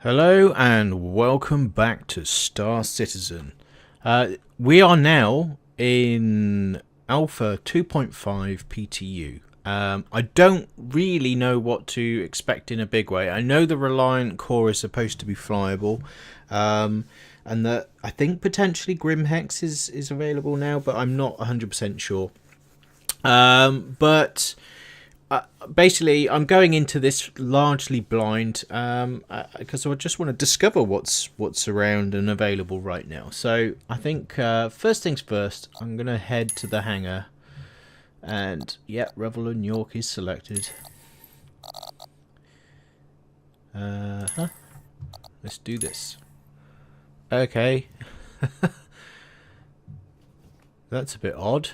Hello and welcome back to Star Citizen. We are now in Alpha 2.5 PTU. I don't really know what to expect in a big way. I know the Reliant core is supposed to be flyable, and that I think potentially Grim Hex is available now, but I'm not 100% sure. Basically, I'm going into this largely blind because I just want to discover what's around and available right now. So I think first things first, I'm going to head to the hangar. And yeah, Revel and York is selected. Let's do this. Okay. That's a bit odd.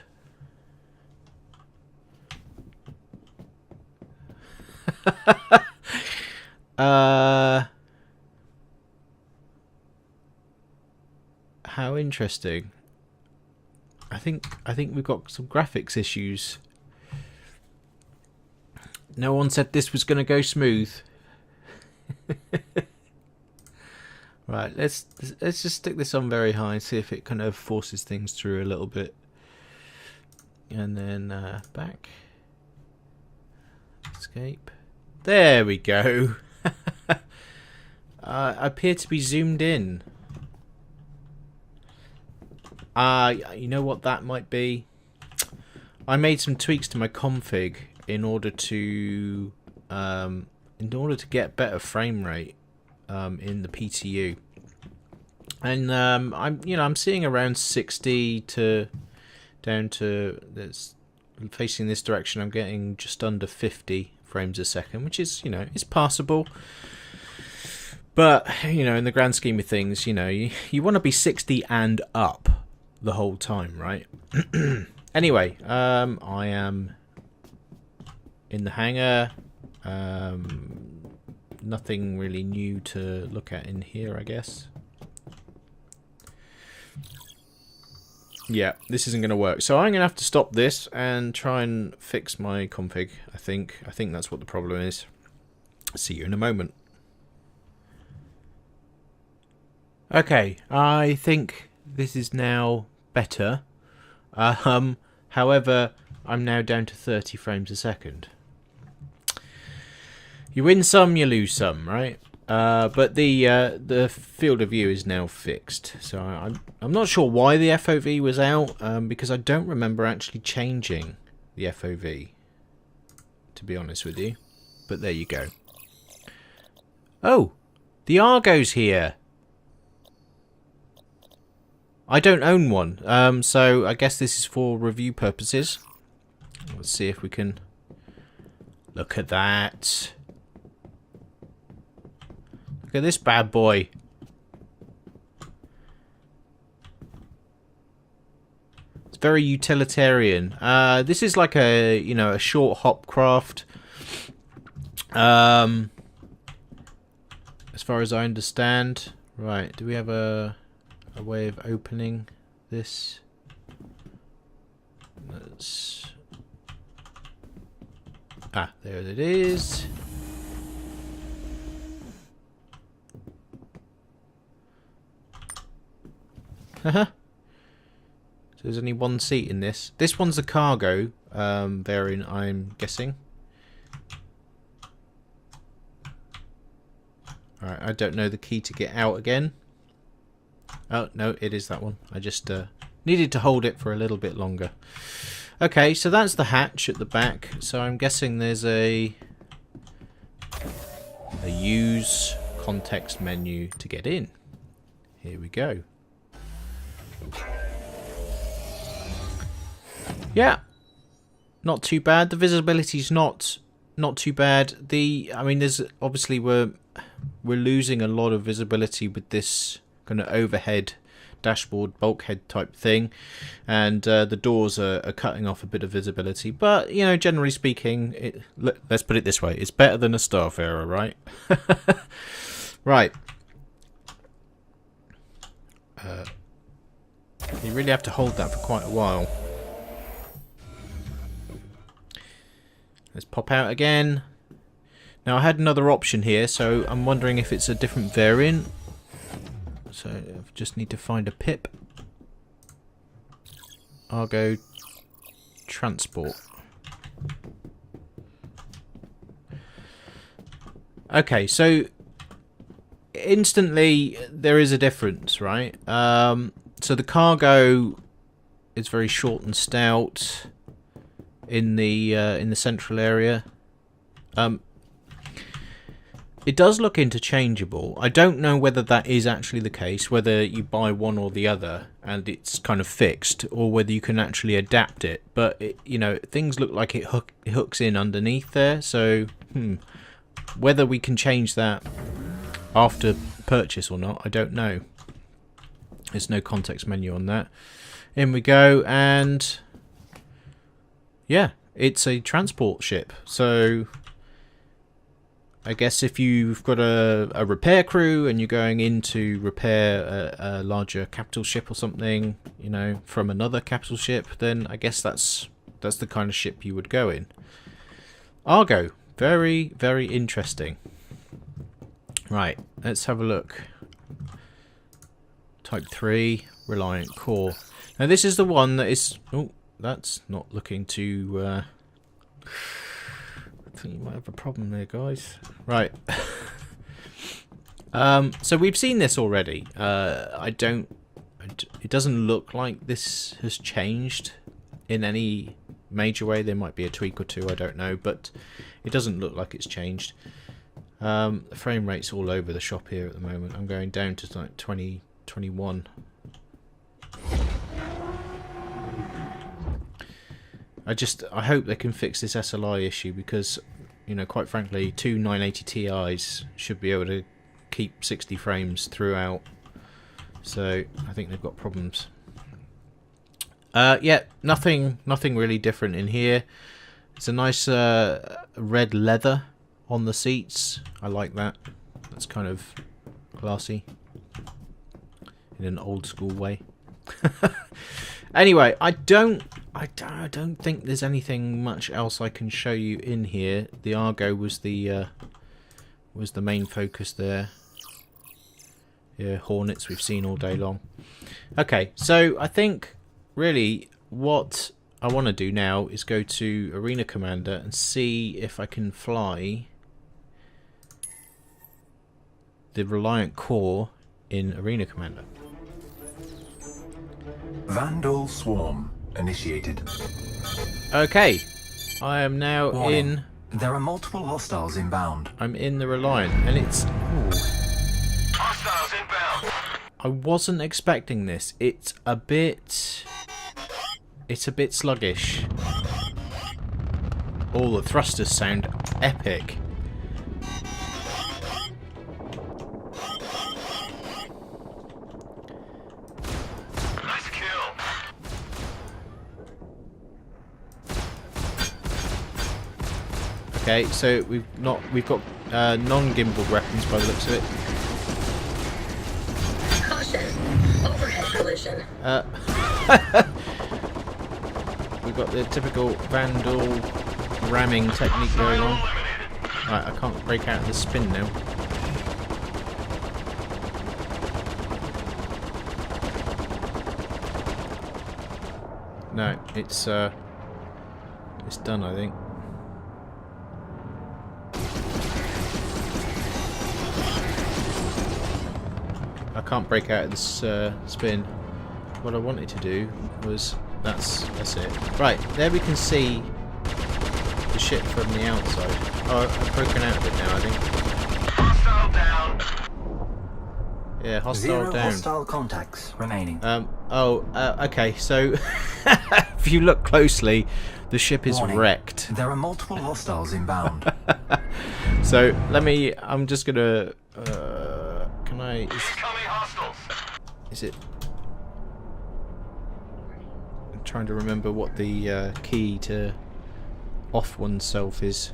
How interesting. I think we've got some graphics issues. No one said this was going to go smooth. Right, let's just stick this on very high and see if it kind of forces things through a little bit. And then back. Escape. There we go. I appear to be zoomed in. You know what that might be? I made some tweaks to my config in order to get better frame rate in the PTU, and I'm seeing around 60 to down to that's facing this direction. I'm getting just under 50 frames a second, which is it's passable. But in the grand scheme of things, you want to be 60 and up the whole time, right? Anyway, I am in the hangar. Nothing really new to look at in here, I guess. Yeah, this isn't going to work. So I'm going to have to stop this and try and fix my config, I think. I think that's what the problem is. See you in a moment. Okay, I think this is now better. However, I'm now down to 30 frames a second. You win some, you lose some, right? But the field of view is now fixed. So I'm not sure why the FOV was out, because I don't remember actually changing the FOV, to be honest with you. But there you go. Oh, the Argo's here. I don't own one, so I guess this is for review purposes. Let's see if we can look at that. Look at this bad boy. It's very utilitarian. This is like a a short hop craft. As far as I understand. Right, do we have a way of opening this? Let's... there it is. So there's only one seat in this. This one's a cargo variant, I'm guessing. Alright, I don't know the key to get out again. Oh, no, it is that one. I just needed to hold it for a little bit longer. Okay, so that's the hatch at the back. So I'm guessing there's a use context menu to get in. Here we go. Yeah, not too bad. The visibility's not too bad. I mean, there's obviously we're losing a lot of visibility with this kind of overhead dashboard bulkhead type thing, and the doors are cutting off a bit of visibility, but generally speaking, let's put it this way, it's better than a Starfarer, right? Right. You really have to hold that for quite a while. Let's pop out again. Now I had another option here, so I'm wondering if it's a different variant. So I just need to find a pip. Argo transport. Okay, so instantly there is a difference, right? So the cargo is very short and stout in the central area. It does look interchangeable. I don't know whether that is actually the case, whether you buy one or the other and it's kind of fixed, or whether you can actually adapt it. But it, you know, things look like it hooks in underneath there. So whether we can change that after purchase or not, I don't know. There's no context menu on that. In we go, and yeah, it's a transport ship. So I guess if you've got a repair crew and you're going in to repair a larger capital ship or something, you know, from another capital ship, then I guess that's the kind of ship you would go in. Argo, very, very interesting. Right, let's have a look. Type 3, Reliant Core. Now this is the one that is... Oh, that's not looking too... I think you might have a problem there, guys. Right. So we've seen this already. It doesn't look like this has changed in any major way. There might be a tweak or two, I don't know, but it doesn't look like it's changed. The frame rate's all over the shop here at the moment. I'm going down to like 20, 21. I hope they can fix this SLI issue, because, you know, quite frankly, two 980 Ti's should be able to keep 60 frames throughout. So I think they've got problems. Yeah, nothing really different in here. It's a nice red leather on the seats. I like that. That's kind of classy in an old school way. Anyway, I don't think there's anything much else I can show you in here. The Argo was the main focus there. Yeah, Hornets we've seen all day long. Okay, so I think really what I want to do now is go to Arena Commander and see if I can fly the Reliant Core in Arena Commander. Vandal Swarm initiated. Okay, I am now Warning. in... There are multiple hostiles inbound. I'm in the Reliant, and it's... Ooh. Hostiles inbound. I wasn't expecting this. It's a bit sluggish. All the thrusters sound epic. Nice kill. Okay, so we've got non-gimbal weapons by the looks of it. Caution! Overhead collision. We've got the typical Vandal ramming technique going on. Right, I can't break out of the spin now. No, it's done, I think. I can't break out of this spin. What I wanted to do was that's it. Right, there we can see the ship from the outside. Oh, I've broken out of it now, I think. Hostile down. Yeah, hostile Zero down. hostile contacts remaining. Okay, so if you look closely, the ship is Warning. wrecked. There are multiple hostiles inbound. So I'm just gonna can I Incoming hostiles. is it I'm trying to remember what the key to off oneself is.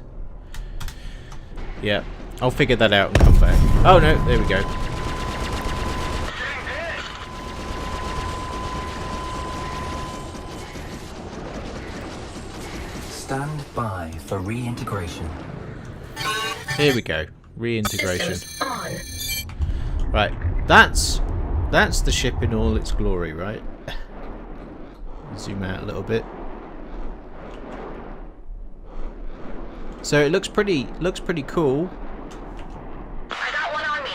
Yeah, I'll figure that out and come back. Oh no, there we go. Stand by for reintegration. Here we go. Reintegration. Systems on. Right. That's the ship in all its glory, right? Zoom out a little bit. So it looks pretty cool. I got one on me.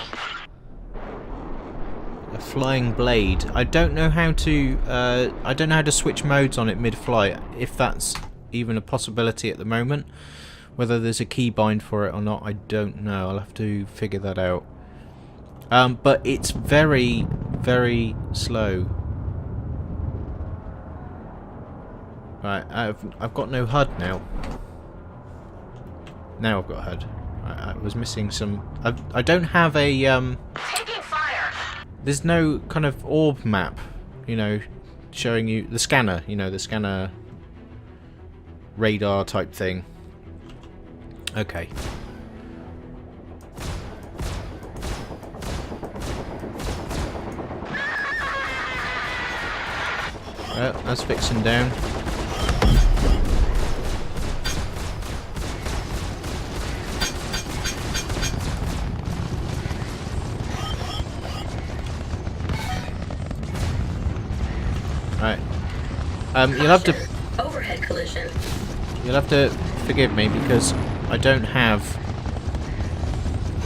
A flying blade. I don't know how to switch modes on it mid-flight, if that's even a possibility at the moment. Whether there's a keybind for it or not, I don't know. I'll have to figure that out. But it's very, very slow. Right, I've got no HUD now. Now I've got HUD. I was missing some. I don't have a Taking fire. There's no kind of orb map, you know, showing you the scanner. You know, the scanner radar type thing. Okay. Well, that's fixing down. Right. You'll have to. Overhead collision. You'll have to forgive me because I don't have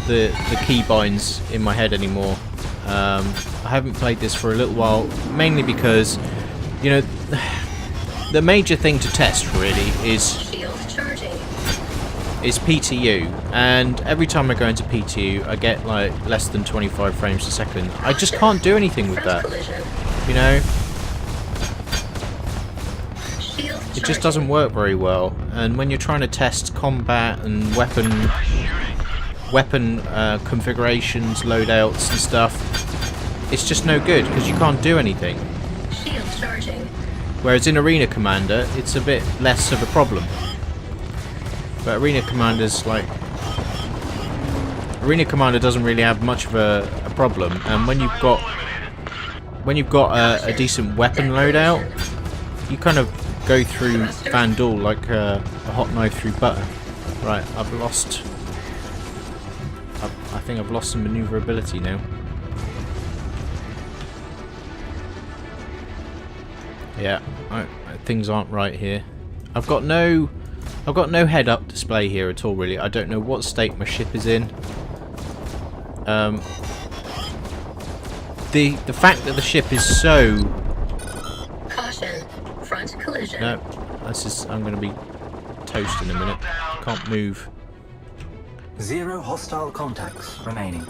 the keybinds in my head anymore. I haven't played this for a little while, mainly because, you know, the major thing to test really is Shield charging. PTU, and every time I go into PTU I get like less than 25 frames a second. I just can't do anything with Front that, collision. you know. Shield It just doesn't work very well, and when you're trying to test combat and weapon configurations, loadouts and stuff, it's just no good because you can't do anything. Shield charging. Whereas in Arena Commander, it's a bit less of a problem. But Arena Commander's like... Arena Commander doesn't really have much of a problem, and when you've got a decent weapon loadout, you kind of go through Vandal like a hot knife through butter. Right, I've lost... I think I've lost some maneuverability now. Yeah, things aren't right here. I've got no head-up display here at all, really. I don't know what state my ship is in. The fact that the ship is so... Caution. Front collision. No, that's just... I'm going to be toast in a minute. I can't move. 0 hostile contacts remaining.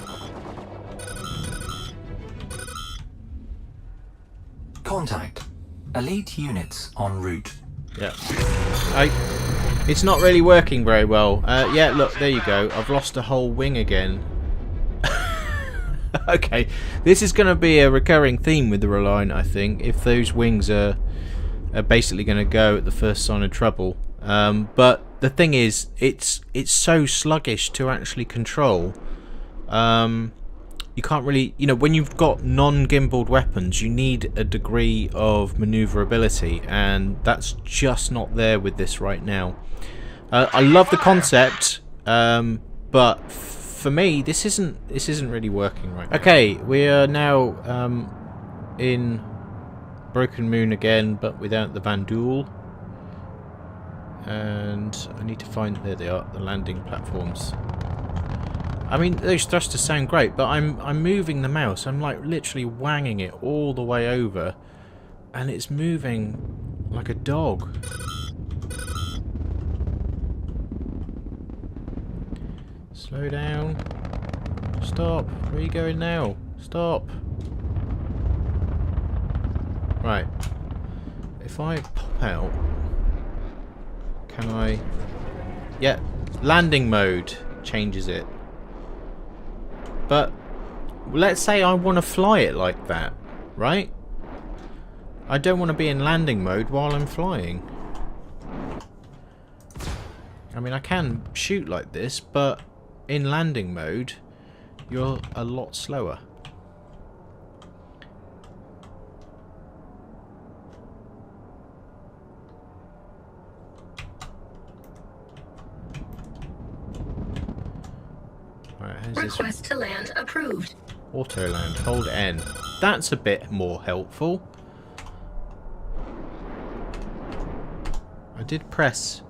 Contact. Elite units en route. Yeah. It's not really working very well. Yeah, look, there you go. I've lost a whole wing again. Okay, this is going to be a recurring theme with the Reliant, I think, if those wings are basically going to go at the first sign of trouble. But the thing is, it's so sluggish to actually control. You can't really, you know, when you've got non-gimbaled weapons, you need a degree of maneuverability, and that's just not there with this right now. I love the concept, but for me, this isn't really working right now. Okay, we are now in Broken Moon again, but without the Vandal. And I need to find, there they are, the landing platforms. I mean, those thrusters sound great, but I'm moving the mouse. I'm like literally wanging it all the way over, and it's moving like a dog. Slow down. Stop. Where are you going now? Stop. Right. If I pop out, can I... Yeah, landing mode changes it. But let's say I want to fly it like that, right? I don't want to be in landing mode while I'm flying. I mean, I can shoot like this, but in landing mode, you're a lot slower. Right, how's this? Request to land approved. Auto land. Hold N. That's a bit more helpful. I did press.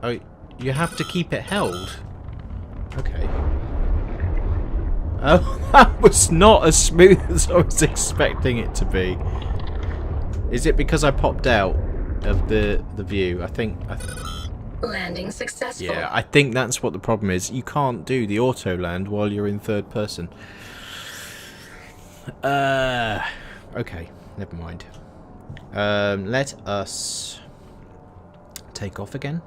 Oh, you have to keep it held. Okay. Oh, that was not as smooth as I was expecting it to be. Is it because I popped out of the view? I think Landing successful. yeah, I think that's what the problem is. You can't do the auto land while you're in third person. Okay, never mind. Let us take off again.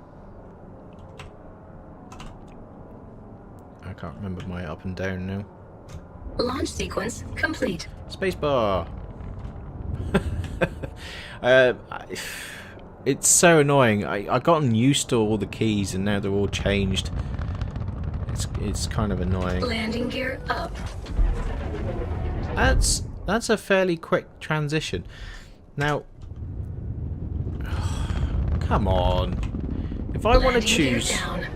I can't remember my up and down now. Launch sequence complete. Spacebar. It's so annoying. I've gotten used to all the keys and now they're all changed. It's kind of annoying. Landing gear up. That's a fairly quick transition. Now, come on. If I want to choose. Down.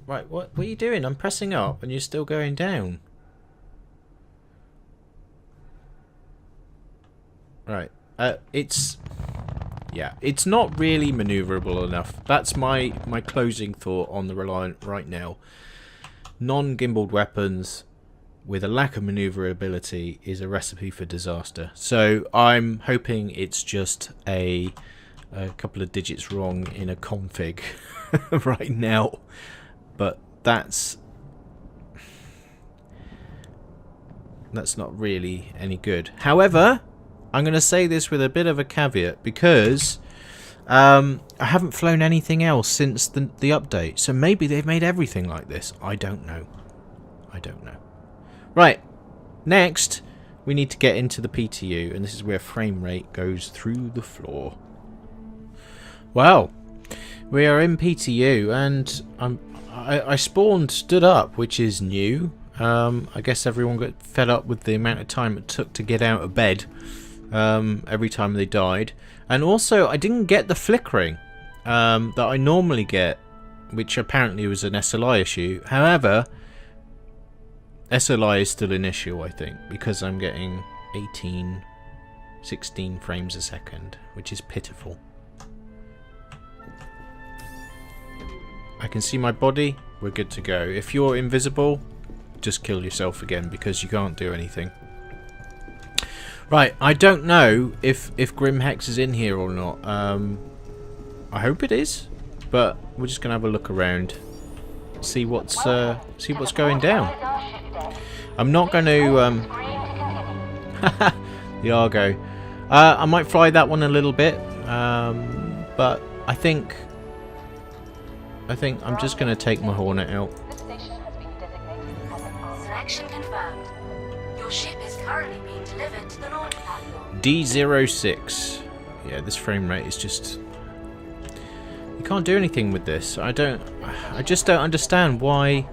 Right, what are you doing? I'm pressing up and you're still going down. Right. It's not really maneuverable enough. That's my closing thought on the Reliant right now. Non-gimbaled weapons with a lack of maneuverability is a recipe for disaster. So I'm hoping it's just a couple of digits wrong in a config right now. But that's not really any good. However, I'm going to say this with a bit of a caveat because I haven't flown anything else since the update. So maybe they've made everything like this. I don't know. Right. Next, we need to get into the PTU. And this is where frame rate goes through the floor. Well, we are in PTU. And I stood up, which is new. I guess everyone got fed up with the amount of time it took to get out of bed. Every time they died, and also I didn't get the flickering that I normally get, which apparently was an SLI issue. However, SLI is still an issue, I think, because I'm getting 16 frames a second, which is pitiful. I can see my body. We're good to go. If you're invisible, just kill yourself again because you can't do anything. Right, I don't know if Grim Hex is in here or not. I hope it is, but we're just gonna have a look around, see what's going down. I'm not going to the Argo. I might fly that one a little bit, but I think I'm just gonna take my Hornet out. Selection confirmed. Your ship is currently being delivered to the launch platform. D06. Yeah, this frame rate is just... You can't do anything with this. I just don't understand why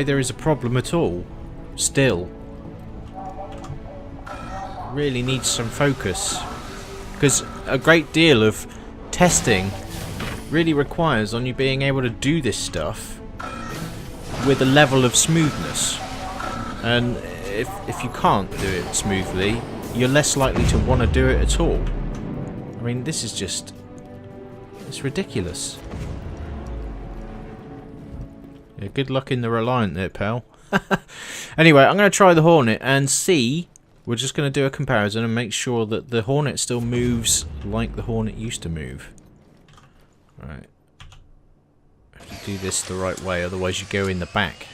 there is a problem at all. Still. Really needs some focus. Because a great deal of testing really requires on you being able to do this stuff with a level of smoothness. And if you can't do it smoothly, you're less likely to want to do it at all. I mean, this is just... It's ridiculous. Yeah, good luck in the Reliant there, pal. Anyway, I'm going to try the Hornet and see... We're just going to do a comparison and make sure that the Hornet still moves like the Hornet used to move. Alright. Have to do this the right way, otherwise you go in the back.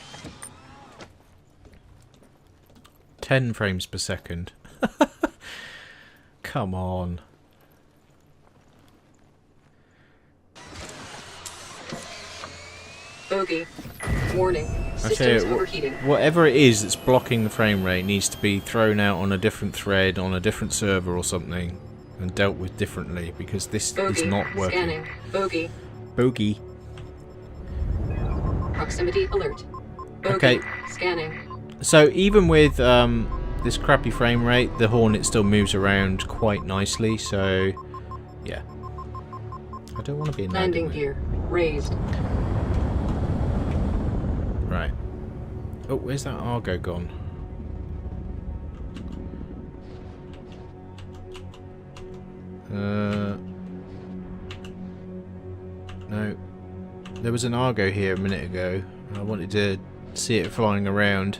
10 frames per second. Come on. Bogey. Warning. I tell Systems you, overheating. whatever it is that's blocking the frame rate needs to be thrown out on a different thread, on a different server or something, and dealt with differently, because this Bogey. is not working. Scanning. Bogey. Bogey. Proximity alert. Bogey. Okay. Scanning. So even with this crappy frame rate, the Hornet still moves around quite nicely, so yeah. I don't want to be in Landing gear raised. Right. Oh, where's that Argo gone? No. There was an Argo here a minute ago. I wanted to see it flying around.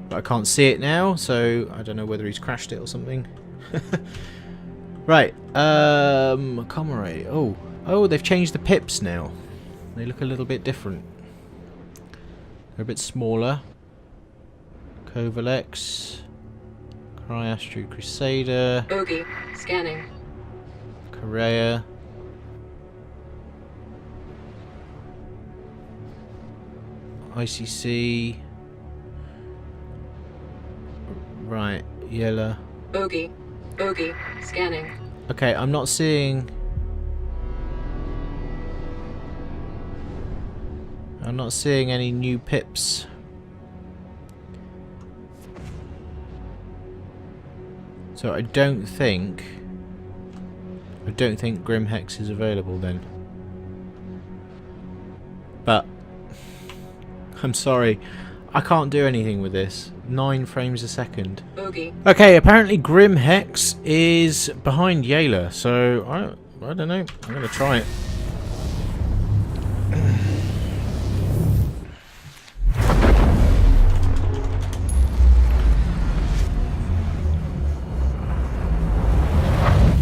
But I can't see it now, so I don't know whether he's crashed it or something. Right. Comrade. Oh, they've changed the pips now. They look a little bit different. They're a bit smaller. Covalex. CryAngine Crusader. Bogey. Scanning. Correa. ICC. Right, yellow. Bogey. Bogey. Scanning. Okay, I'm not seeing... I'm not seeing any new pips. So I don't think Grim Hex is available then. But I'm sorry, I can't do anything with this. 9 frames a second. Bogey. Okay, apparently Grim Hex is behind Yayla, so I don't know. I'm gonna try it.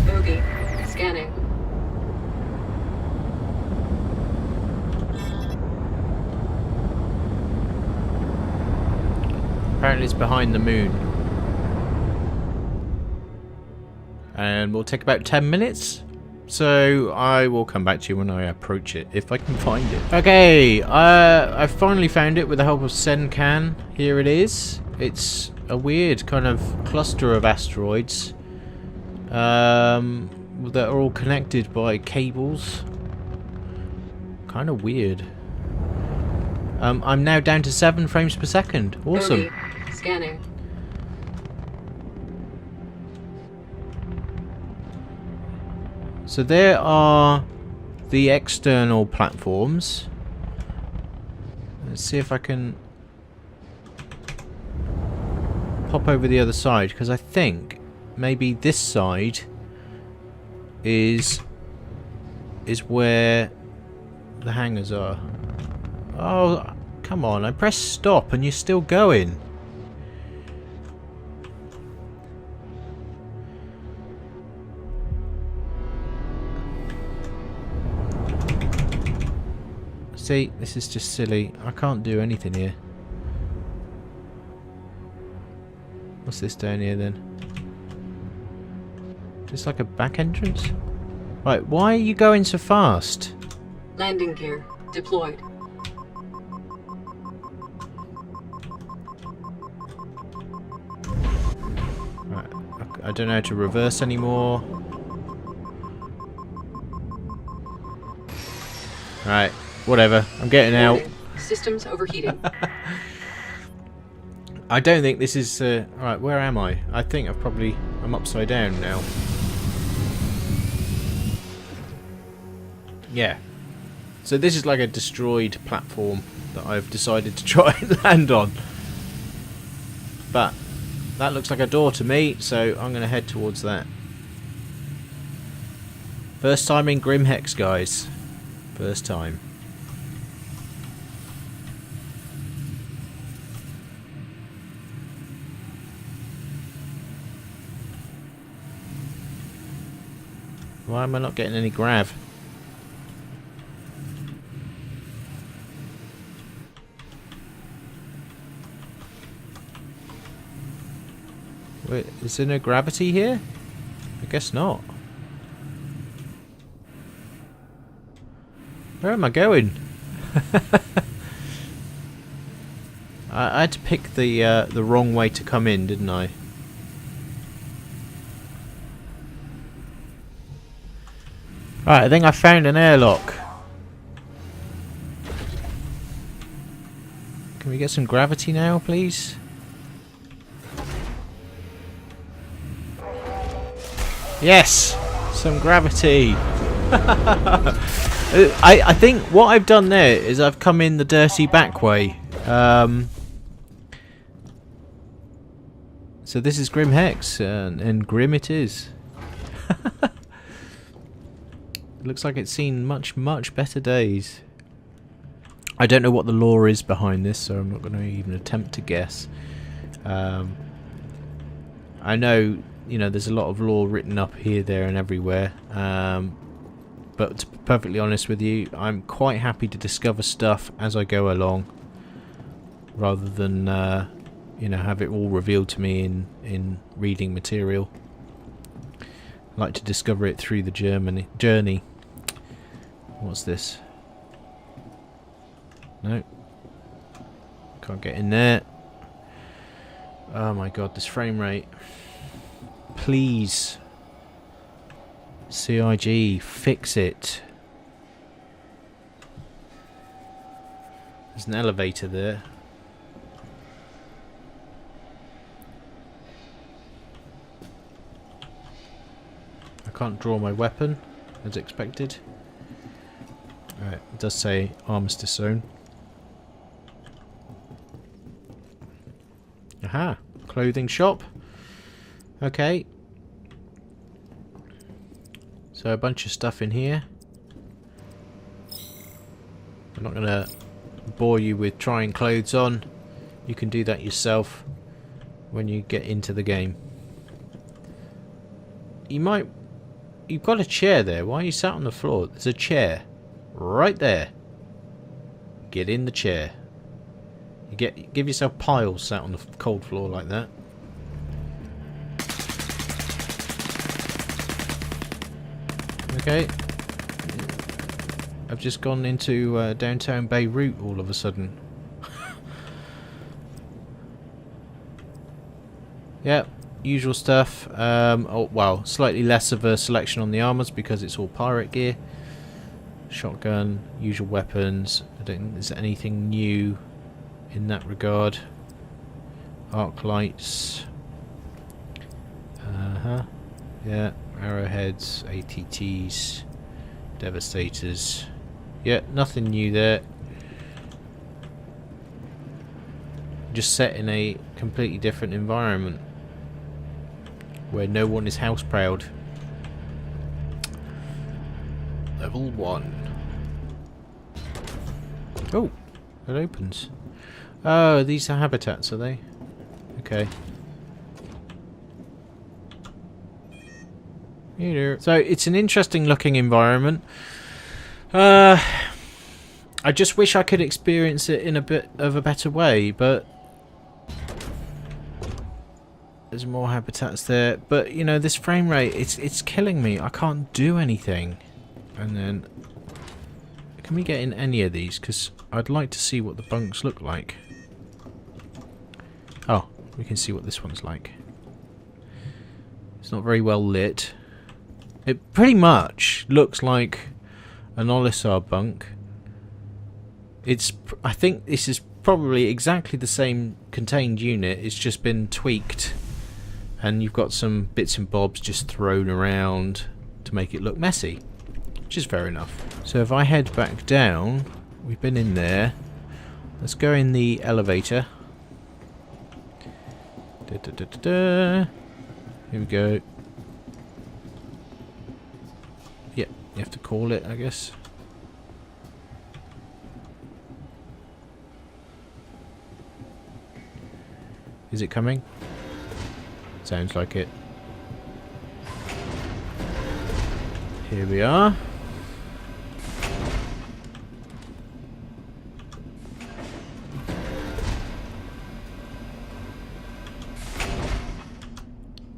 Bogey. Scanning. Apparently it's behind the moon. And we'll take about 10 minutes. So I will come back to you when I approach it, if I can find it. Okay, I finally found it with the help of Sencan. Here it is. It's a weird kind of cluster of asteroids that are all connected by cables. Kind of weird. I'm now down to 7 frames per second. Awesome. Bogey. Scanning. So there are the external platforms. Let's see if I can pop over the other side, because I think maybe this side is where the hangars are. Oh, come on, I pressed stop and you're still going. See, this is just silly. I can't do anything here. What's this down here then? Just like a back entrance? Right, why are you going so fast? Landing gear deployed. Right, I don't know how to reverse anymore. Right, whatever. I'm getting out. Warning. Systems overheating. I don't think this is... Alright, where am I? I think I'm upside down now. Yeah. So this is like a destroyed platform that I've decided to try and land on. But that looks like a door to me, so I'm going to head towards that. First time in Grim Hex, guys. First time. Why am I not getting any grav? Wait, is there no gravity here? I guess not. Where am I going? I had to pick the wrong way to come in, didn't I? Right, I think I found an airlock. Can we get some gravity now, please? Yes! Some gravity! I think what I've done there is I've come in the dirty back way. So this is Grim Hex, and grim it is. Looks like it's seen much, much better days. I don't know what the lore is behind this, so I'm not going to even attempt to guess. I know, you know, there's a lot of lore written up here, there, and everywhere. But to be perfectly honest with you, I'm quite happy to discover stuff as I go along, rather than, you know, have it all revealed to me in reading material. I like to discover it through the journey. What's this? No. Can't get in there. Oh my god, this frame rate. Please. CryEngine, fix it. There's an elevator there. I can't draw my weapon as expected. Alright, it does say armistice zone. Aha, clothing shop. Okay. So a bunch of stuff in here. I'm not going to bore you with trying clothes on. You can do that yourself when you get into the game. You've got a chair there. Why are you sat on the floor? There's a chair right there. Get in the chair. Give yourself piles sat on the cold floor like that. Okay. I've just gone into downtown Beirut all of a sudden. Yep, usual stuff. Oh well, slightly less of a selection on the armors because it's all pirate gear. Shotgun, usual weapons. I don't think there's anything new in that regard. Arc lights. Yeah, arrowheads, ATTs, devastators. Yeah, nothing new there. Just set in a completely different environment where no one is house proud. Level 1. Oh, it opens. Oh, these are habitats, are they? Okay. So it's an interesting looking environment. I just wish I could experience it in a bit of a better way, but there's more habitats there. But you know, this frame rate, it's killing me. I can't do anything. And then, can we get in any of these? Because I'd like to see what the bunks look like. Oh, we can see what this one's like. It's not very well lit. It pretty much looks like an Olisar bunk. I think this is probably exactly the same contained unit. It's just been tweaked, and you've got some bits and bobs just thrown around to make it look messy, which is fair enough. So if I head back down, we've been in there. Let's go in the elevator. Here we go. Yeah, you have to call it, I guess. Is it coming? Sounds like it. Here we are.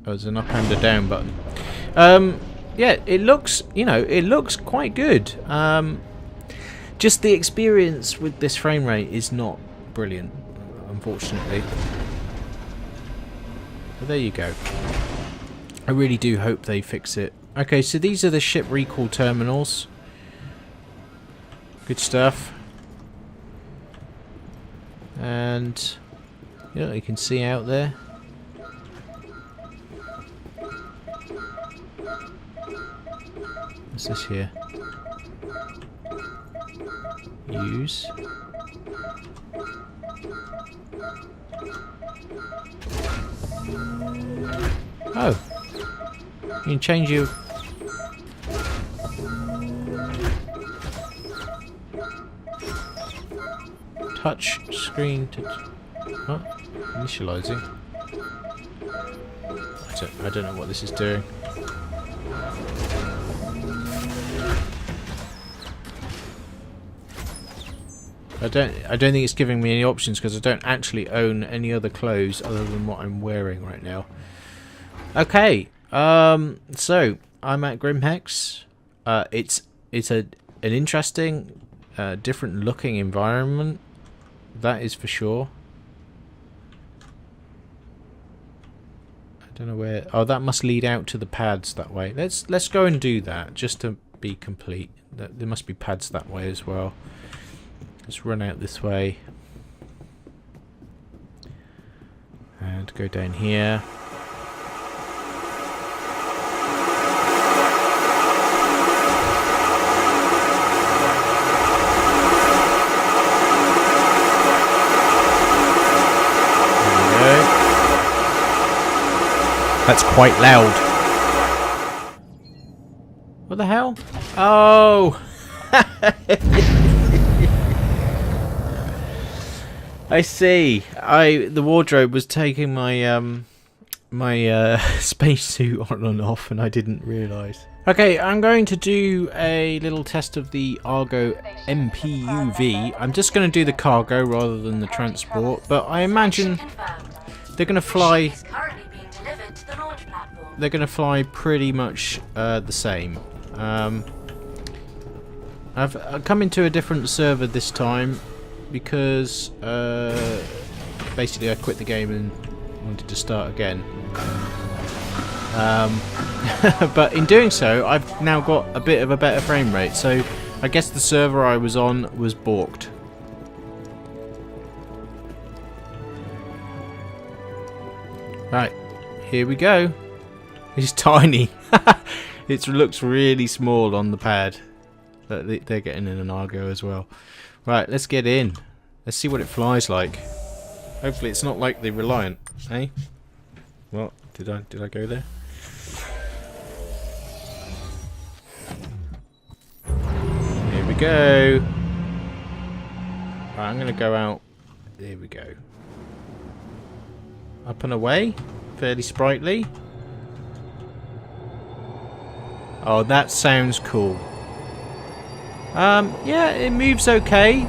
Oh, there's an up and a down button. Yeah, it looks, you know, it looks quite good. Just the experience with this frame rate is not brilliant, unfortunately. But there you go. I really do hope they fix it. Okay, so these are the ship recall terminals. Good stuff. And you know, you can see out there. What's this here? Use. Oh. You can change your... touch screen to... What? Initializing? I don't know what this is doing. I don't think it's giving me any options because I don't actually own any other clothes other than what I'm wearing right now. Okay, so I'm at Grim Hex. It's an interesting, different looking environment. That is for sure. I don't know where. Oh, that must lead out to the pads that way. Let's go and do that just to be complete. There must be pads that way as well. Let's run out this way and go down here. That's quite loud. What the hell? Oh! I see. The wardrobe was taking my my spacesuit on and off, and I didn't realise. Okay, I'm going to do a little test of the Argo MPUV. I'm just going to do the cargo rather than the transport, but I imagine they're going to fly. They're going to fly pretty much the same. I've come into a different server this time because basically I quit the game and wanted to start again. But in doing so, I've now got a bit of a better frame rate. So I guess the server I was on was balked. Right, here we go. It's tiny. It looks really small on the pad. But they're getting in an Argo as well. Right, let's get in. Let's see what it flies like. Hopefully it's not like the Reliant, eh? What? Did I go there? Here we go. Right, I'm gonna go out. There we go. Up and away, fairly sprightly. Oh, that sounds cool. Yeah, it moves okay.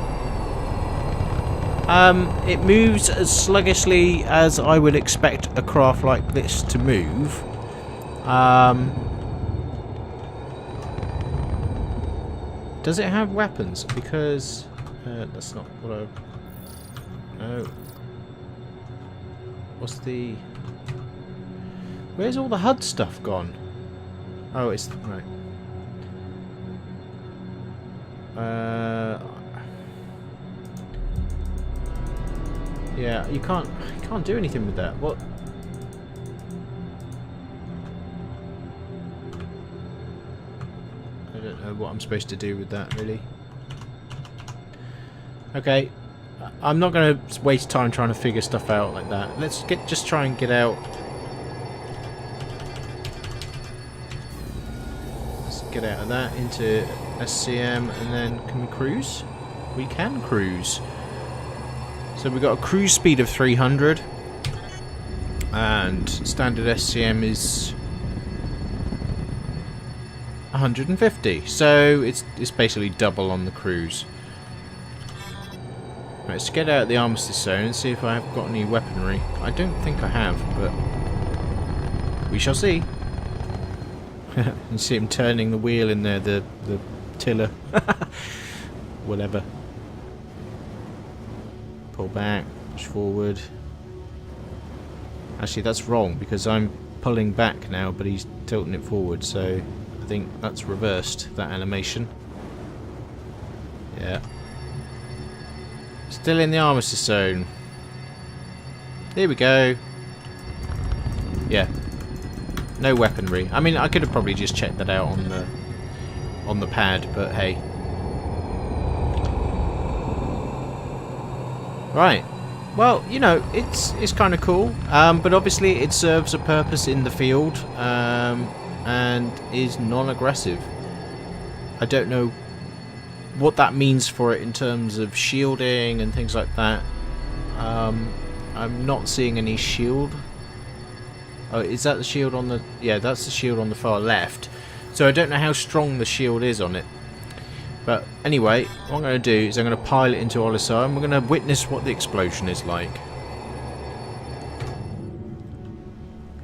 It moves as sluggishly as I would expect a craft like this to move. Does it have weapons? Because that's not what I... Oh. What's the... Where's all the HUD stuff gone? Oh, it's... Right. Yeah, you can't do anything with that. What? I don't know what I'm supposed to do with that, really. Okay, I'm not going to waste time trying to figure stuff out like that. Let's just try and get out. Let's get out of that into SCM, and then can we cruise? We can cruise. So we've got a cruise speed of 300, and standard SCM is 150. So it's basically double on the cruise. Right, let's get out of the armistice zone and see if I have got any weaponry. I don't think I have, but we shall see. You see him turning the wheel in there, the tiller. Whatever. Pull back, push forward. Actually, that's wrong because I'm pulling back now, but he's tilting it forward, so I think that's reversed, that animation. Yeah. Still in the armistice zone. Here we go. Yeah. No weaponry. I mean, I could have probably just checked that out on the on the pad, but hey. Right. Well, you know, it's kind of cool, but obviously it serves a purpose in the field, and is non-aggressive. I don't know what that means for it in terms of shielding and things like that. I'm not seeing any shield. Oh, is that the shield on the... Yeah, that's the shield on the far left. So I don't know how strong the shield is on it. But anyway, what I'm going to do is I'm going to pile it into Olisar and we're going to witness what the explosion is like.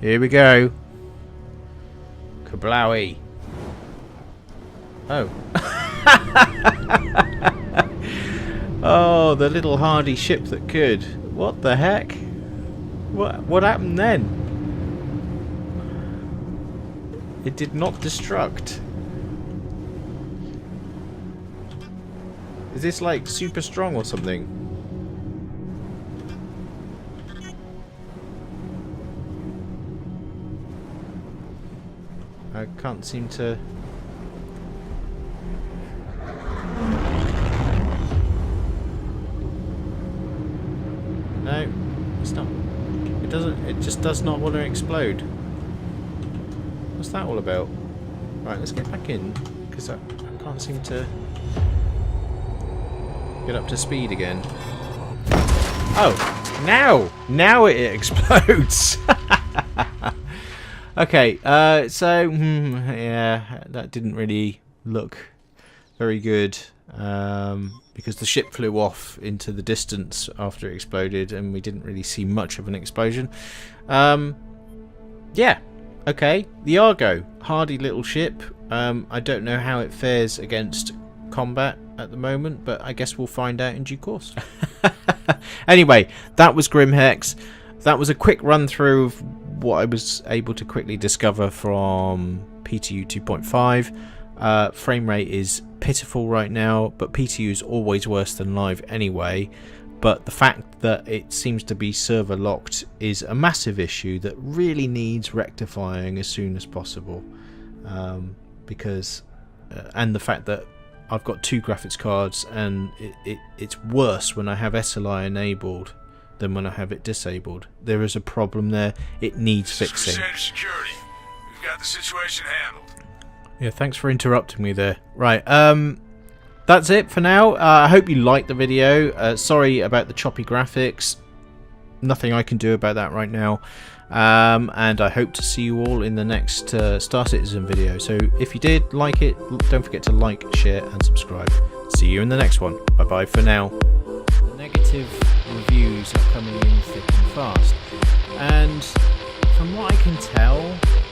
Here we go. Kablowie. Oh. Oh, the little hardy ship that could. What the heck? What happened then? It did not destruct. Is this like super strong or something? I can't seem to... No, it's not. It doesn't. It just does not want to explode. What's that all about? Right, let's get back in because I can't seem to get up to speed again. Oh, now it explodes. Okay, so yeah, that didn't really look very good. Because the ship flew off into the distance after it exploded and we didn't really see much of an explosion. Yeah, okay. The Argo, hardy little ship. I don't know how it fares against combat at the moment, but I guess we'll find out in due course. Anyway, that was Grim Hex. That was a quick run through of what I was able to quickly discover from PTU 2.5. Frame rate is pitiful right now, but PTU is always worse than live anyway. But the fact that it seems to be server locked is a massive issue that really needs rectifying as soon as possible. And the fact that I've got 2 graphics cards and it's worse when I have SLI enabled than when I have it disabled. There is a problem there. It needs fixing. Security. We've got the situation handled. Yeah, thanks for interrupting me there. Right, that's it for now. I hope you liked the video. Sorry about the choppy graphics. Nothing I can do about that right now. And I hope to see you all in the next Star Citizen video. So if you did like it, don't forget to like, share and subscribe. See you in the next one. Bye bye for now. Negative reviews are coming in thick and fast. And from what I can tell,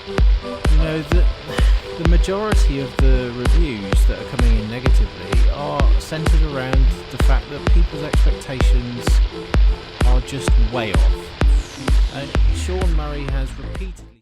you know, the majority of the reviews that are coming in negatively are centered around the fact that people's expectations are just way off. Sean Murray has repeatedly